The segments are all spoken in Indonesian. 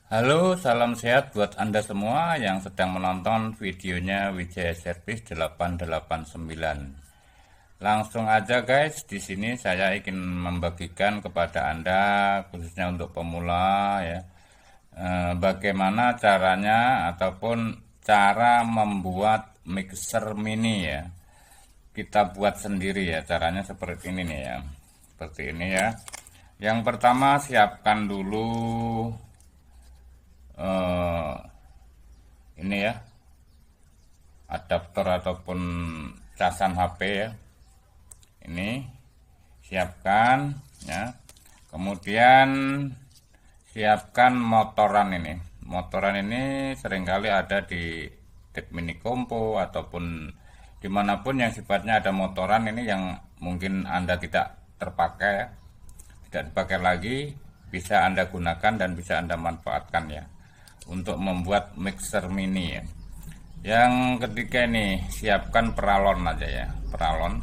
Halo, salam sehat buat Anda semua yang sedang menonton videonya Wijaya Service 889. Langsung aja guys, di sini saya ingin membagikan kepada Anda khususnya untuk pemula ya, bagaimana caranya ataupun cara membuat mixer mini ya. Kita buat sendiri ya, caranya seperti ini nih ya. Seperti ini ya. Yang pertama siapkan dulu eh, ini ya, adaptor ataupun casan HP ya. Ini siapkan ya. Kemudian siapkan motoran ini. Motoran ini seringkali ada di Dek Mini Kompo ataupun dimanapun yang sifatnya ada motoran ini yang mungkin Anda tidak terpakai ya, tidak dipakai lagi, bisa Anda gunakan dan bisa Anda manfaatkan ya untuk membuat mixer mini ya. Yang ketiga ini siapkan peralon aja ya, peralon.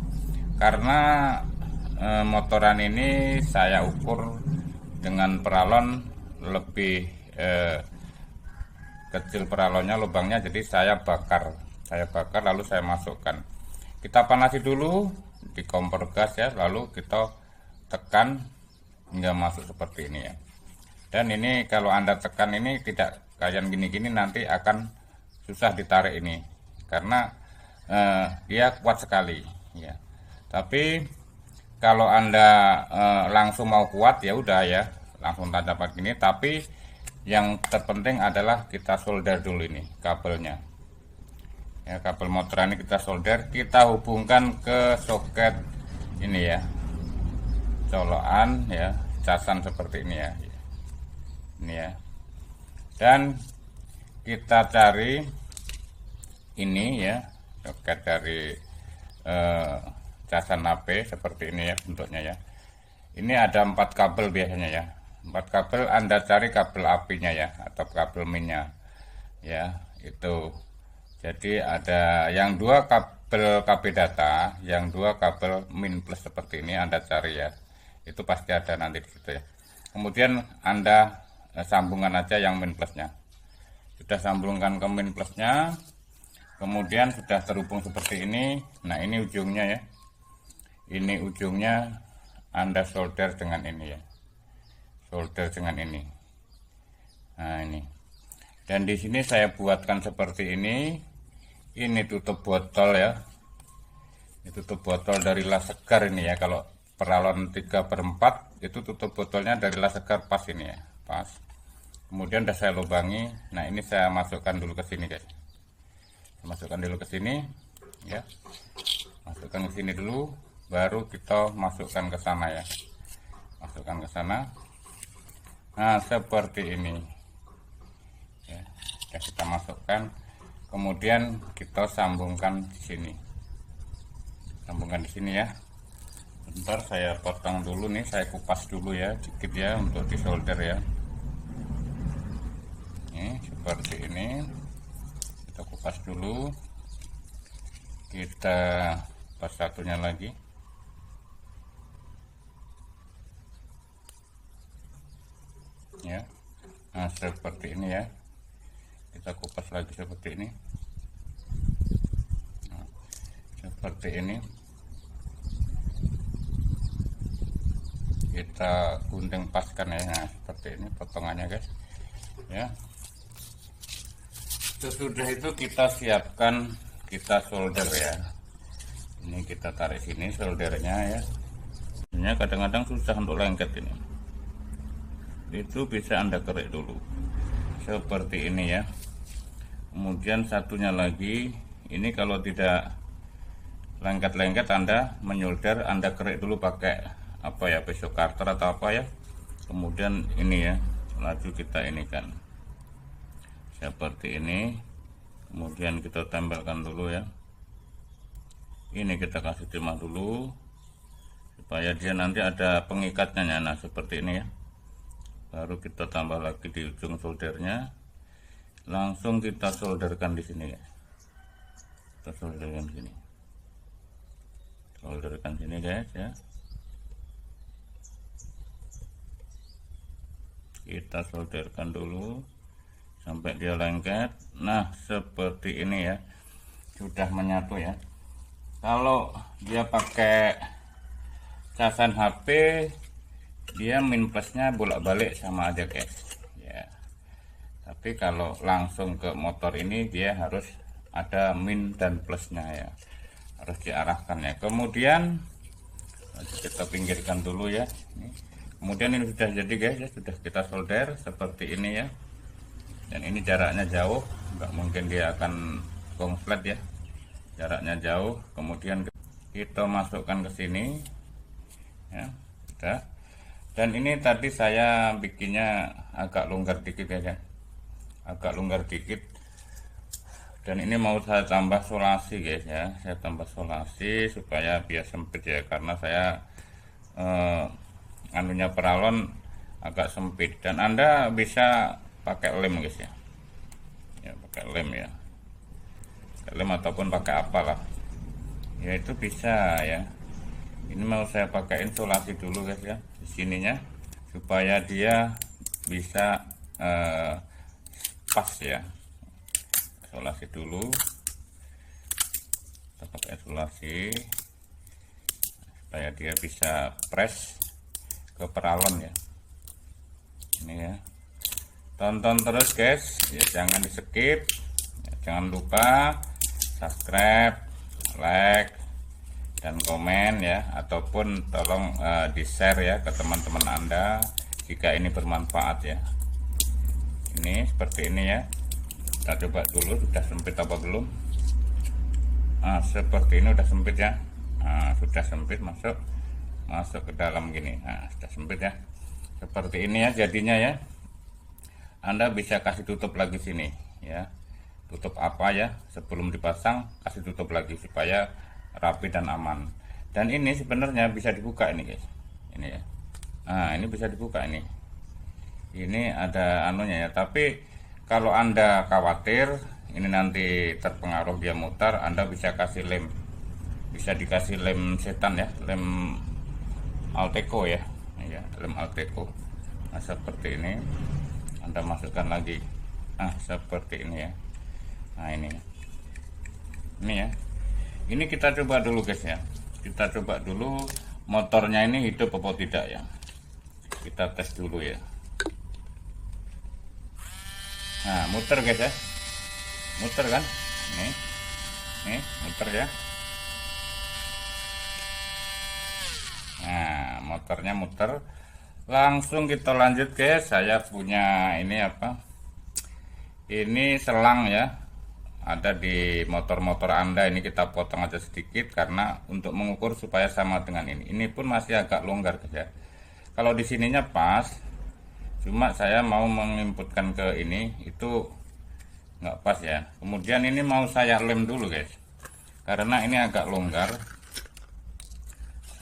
Karena motoran ini saya ukur dengan peralon lebih kecil peralonnya, lubangnya, jadi saya bakar lalu saya masukkan. Kita panasi dulu di kompor gas ya, lalu kita tekan hingga masuk seperti ini ya. Dan ini kalau Anda tekan ini tidak kayak gini-gini, nanti akan susah ditarik ini karena dia kuat sekali ya. Tapi kalau Anda langsung mau kuat ya udah ya, langsung tancap gini. Tapi yang terpenting adalah kita solder dulu ini kabelnya ya. Kabel motor ini kita solder, kita hubungkan ke soket ini ya, colokan ya, casan seperti ini ya. Ini ya. Dan kita cari ini ya, soket dari casan HP seperti ini ya bentuknya ya. Ini ada 4 kabel biasanya ya. 4 kabel, Anda cari kabel apinya ya atau kabel minnya ya, itu. Jadi ada yang 2 kabel KB data, yang 2 kabel min plus seperti ini Anda cari ya. Itu pasti ada nanti di situ ya. Kemudian Anda sambungan aja yang min plusnya. Sudah sambungkan ke min plusnya, kemudian sudah terhubung seperti ini. Nah ini ujungnya ya, ini ujungnya Anda solder dengan ini ya, solder dengan ini. Nah ini, dan di sini saya buatkan seperti ini. Ini tutup botol ya, ini tutup botol dari las segar ini ya. Kalau peralon 3/4 itu tutup botolnya dari las segar pas ini ya, pas. Kemudian udah saya lubangi. Nah ini saya masukkan dulu ke sini guys, masukkan dulu ke sini ya, masukkan ke sini dulu, baru kita masukkan ke sana ya, masukkan ke sana. Nah seperti ini ya, sudah kita masukkan. Kemudian kita sambungkan di sini, sambungkan di sini ya. Bentar saya potong dulu nih, saya kupas dulu ya sedikit ya untuk disolder ya. Ini seperti ini, kita kupas dulu, kita pas satunya lagi ya. Nah seperti ini ya, kita kupas lagi seperti ini. Nah, seperti ini kita gunting paskan ya. Nah seperti ini potongannya guys ya. Sesudah itu kita siapkan, kita solder ya. Ini kita tarik sini soldernya ya. Ini kadang-kadang susah untuk lengket ini, itu bisa Anda kerik dulu seperti ini ya. Kemudian satunya lagi ini, kalau tidak lengket-lengket Anda menyolder, Anda kerik dulu pakai apa ya, pisau karter atau apa ya. Kemudian ini ya, laju kita ini kan seperti ini. Kemudian kita tempelkan dulu ya. Ini kita kasih timah dulu supaya dia nanti ada pengikatnya ya. Nah seperti ini ya. Baru kita tambah lagi di ujung soldernya, langsung kita solderkan di sini ya. Kita solderkan sini, solderkan sini guys ya. kita solderkan dulu sampai dia lengket. Nah seperti ini ya, sudah menyatu ya. Kalau dia pakai casan HP, dia min plusnya bolak-balik sama aja guys ya. Tapi kalau langsung ke motor ini dia harus ada min dan plusnya ya, harus diarahkan ya. Kemudian kita pinggirkan dulu ya. Kemudian ini sudah jadi guys ya, sudah kita solder seperti ini ya. Dan ini jaraknya jauh, nggak mungkin dia akan konslet ya, jaraknya jauh. Kemudian kita masukkan ke sini ya, sudah. Dan ini tadi saya bikinnya agak longgar dikit ya, agak longgar dikit. Dan ini mau saya tambah solasi guys ya, saya tambah solasi supaya biar sempit ya, karena saya anunya peralon agak sempit. Dan Anda bisa pakai lem guys ya, pakai lem ya, pakai lem ataupun pakai apalah ya, itu bisa ya. Ini mau saya pakai insulasi dulu guys ya di sininya, supaya dia bisa pas ya. Isolasi dulu, kita pakai isolasi supaya dia bisa press ke peralon ya. Ini ya, tonton terus guys ya, jangan di skip ya, jangan lupa subscribe, like dan komen ya, ataupun tolong di share ya ke teman-teman Anda jika ini bermanfaat ya. Ini seperti ini ya, kita coba dulu sudah sempit apa belum. Nah seperti ini udah sempit ya. Nah, sudah sempit, masuk ke dalam gini. Nah sudah sempit ya, seperti ini ya jadinya ya. Anda bisa kasih tutup lagi sini ya, tutup apa ya, sebelum dipasang kasih tutup lagi supaya rapi dan aman. Dan ini sebenarnya bisa dibuka ini guys, ini ya. Nah ini bisa dibuka ini ada anunya ya. Tapi kalau Anda khawatir ini nanti terpengaruh dia mutar, Anda bisa kasih lem, bisa dikasih lem setan ya, lem Alteco ya, lem Alteco. Nah seperti ini Anda masukkan lagi, nah seperti ini ya. Nah ini ya, ini kita coba dulu guys ya, kita coba dulu motornya ini hidup apa tidak ya, kita tes dulu ya. Nah muter guys ya, muter kan, nih muter ya. Nah motornya muter, langsung kita lanjut guys. Saya punya ini apa, ini selang ya, ada di motor-motor Anda. Ini kita potong aja sedikit karena untuk mengukur supaya sama dengan ini. Ini pun masih agak longgar guys ya, kalau di sininya pas, cuma saya mau menginputkan ke ini itu nggak pas ya. Kemudian ini mau saya lem dulu guys, karena ini agak longgar.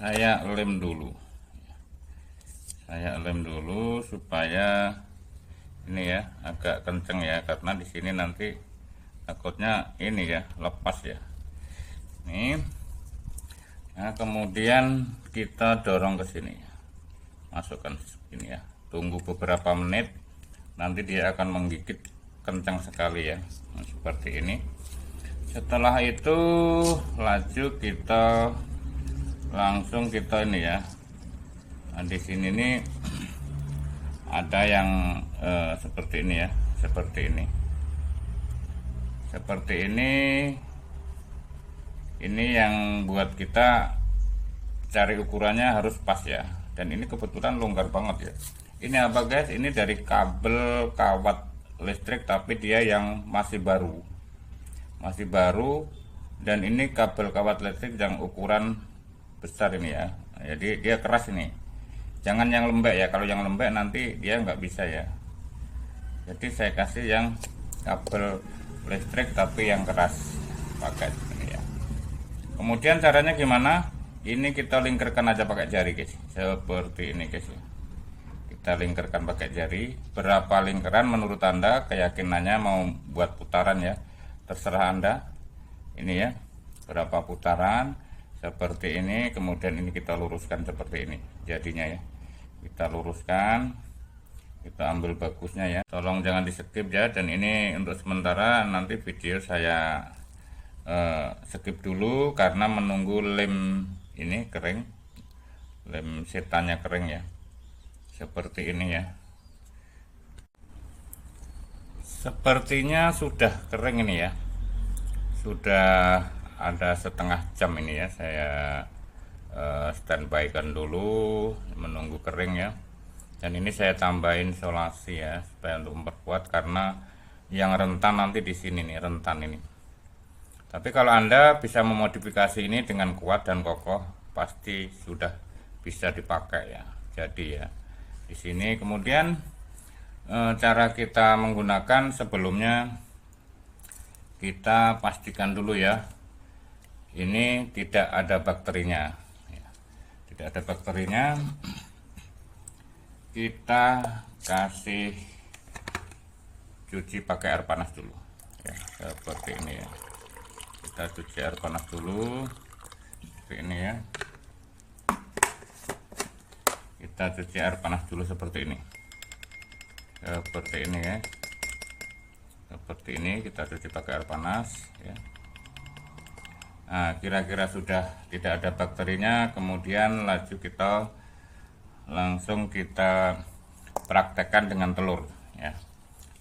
Saya lem dulu supaya ini ya agak kenceng ya, karena di sini nanti takutnya ini ya lepas ya. Nih, nah kemudian kita dorong ke sini, masukkan ini ya. Tunggu beberapa menit, nanti dia akan menggigit kencang sekali ya. Nah, seperti ini. Setelah itu laju kita langsung kita ini ya. Nah, di sini nih ada yang seperti ini ya, seperti ini. Ini yang buat kita cari ukurannya harus pas ya. Dan ini kebetulan longgar banget ya. Ini apa guys, ini dari kabel kawat listrik, tapi dia yang masih baru, dan ini kabel kawat listrik yang ukuran besar ini ya. Jadi dia keras ini, jangan yang lembek ya, kalau yang lembek nanti dia nggak bisa ya. Jadi saya kasih yang kabel listrik tapi yang keras, pakai ini ya. Kemudian caranya gimana? Ini kita lingkarkan aja pakai jari guys, seperti ini guys ya. Kita lingkarkan pakai jari. Berapa lingkaran menurut Anda, keyakinannya mau buat putaran ya, terserah Anda. Ini ya, berapa putaran seperti ini. Kemudian ini kita luruskan seperti ini jadinya ya, kita luruskan kita ambil bagusnya ya, tolong jangan di skip ya. Dan ini untuk sementara, nanti video saya skip dulu karena menunggu lem ini kering, lem setannya kering ya, seperti ini ya. Sepertinya sudah kering ini ya, sudah ada setengah jam ini ya, saya standby kan dulu menunggu kering ya. Dan ini saya tambahin solasi ya, supaya untuk memperkuat, karena yang rentan nanti di sini nih, rentan ini. Tapi kalau Anda bisa memodifikasi ini dengan kuat dan kokoh, pasti sudah bisa dipakai ya. Jadi ya, di sini kemudian cara kita menggunakan, sebelumnya kita pastikan dulu ya, ini tidak ada bakterinya ya. Tidak ada bakterinya. Kita kasih cuci pakai air panas dulu ya, seperti ini ya. Kita cuci air panas dulu seperti ini ya. Kita cuci air panas dulu seperti ini, seperti ini ya, seperti ini. Kita cuci pakai air panas ya. Nah, kira-kira sudah tidak ada bakterinya, kemudian langsung kita praktekkan dengan telur ya,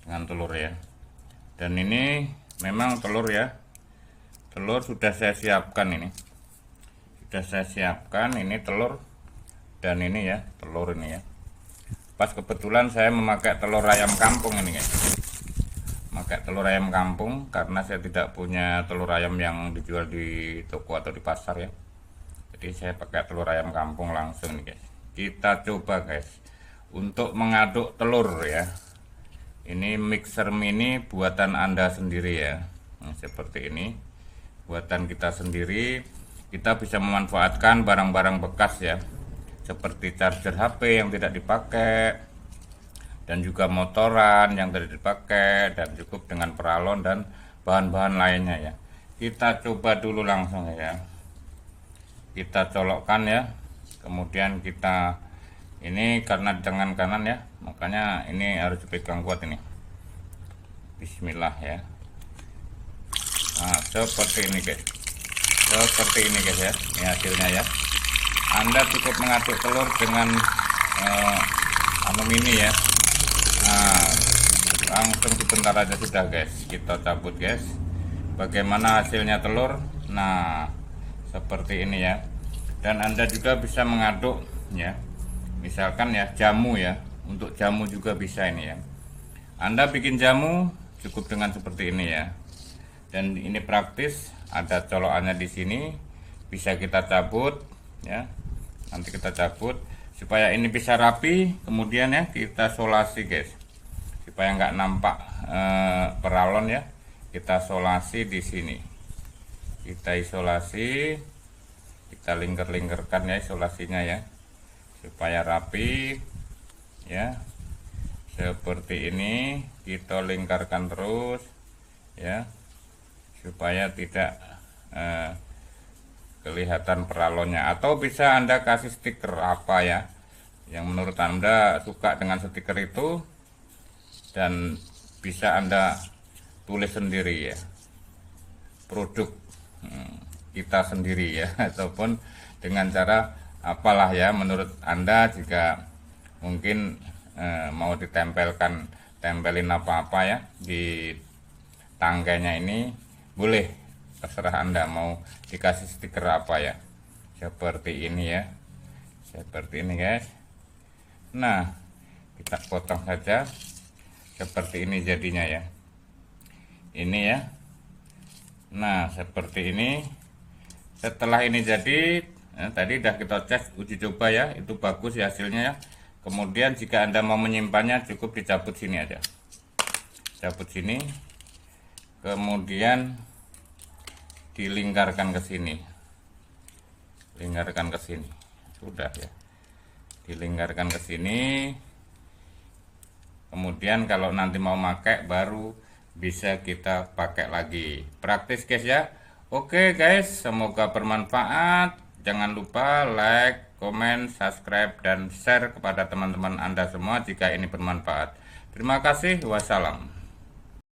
dengan telur ya. Dan ini memang telur ya, telur sudah saya siapkan, ini sudah saya siapkan, ini telur. Dan ini ya, telur ini ya, pas kebetulan saya memakai telur ayam kampung ini guys, pakai telur ayam kampung karena saya tidak punya telur ayam yang dijual di toko atau di pasar ya. Jadi saya pakai telur ayam kampung langsung nih guys. Kita coba guys untuk mengaduk telur ya. Ini mixer mini buatan Anda sendiri ya. Nah, seperti ini buatan kita sendiri. Kita bisa memanfaatkan barang-barang bekas ya, seperti charger HP yang tidak dipakai, dan juga motoran yang tidak dipakai, dan cukup dengan peralon dan bahan-bahan lainnya ya. Kita coba dulu langsung ya. Kita colokkan ya. Kemudian kita, ini karena di tangan kanan ya, makanya ini harus dipegang kuat ini. Bismillah ya. Nah, seperti ini guys. Seperti ini guys ya. Ini hasilnya ya. Anda cukup mengaduk telur dengan mini ya. Nah, langsung sebentar aja sudah guys. Kita cabut guys. Bagaimana hasilnya telur? Nah, seperti ini ya. Dan Anda juga bisa mengaduk ya, misalkan ya jamu ya, untuk jamu juga bisa ini ya. Anda bikin jamu cukup dengan seperti ini ya. Dan ini praktis, ada colokannya di sini, bisa kita cabut ya. Nanti kita cabut supaya ini bisa rapi. Kemudian ya kita solasi guys, supaya nggak nampak peralon ya. Kita solasi di sini, kita isolasi, kita lingkar-lingkarkan ya isolasinya ya, supaya rapi ya. Seperti ini kita lingkarkan terus ya, supaya tidak kelihatan peralonnya. Atau bisa Anda kasih stiker apa ya yang menurut Anda suka dengan stiker itu, dan bisa Anda tulis sendiri ya, produk kita sendiri ya, ataupun dengan cara apalah ya menurut Anda. Jika mungkin mau tempelin apa-apa ya di tangganya ini, boleh, terserah Anda mau dikasih stiker apa ya, seperti ini ya, seperti ini guys. Nah, kita potong saja seperti ini jadinya ya, ini ya. Nah, seperti ini. Setelah ini jadi, tadi udah kita cek uji coba ya, itu bagus ya hasilnya ya. Kemudian jika Anda mau menyimpannya, cukup dicabut sini aja, cabut sini, kemudian dilingkarkan ke sini, lingkarkan ke sini, sudah ya, dilingkarkan ke sini. Kemudian kalau nanti mau pakai baru bisa kita pakai lagi. Praktis guys ya. Oke guys, semoga bermanfaat. Jangan lupa like, komen, subscribe, dan share kepada teman-teman Anda semua jika ini bermanfaat. Terima kasih. Wassalam.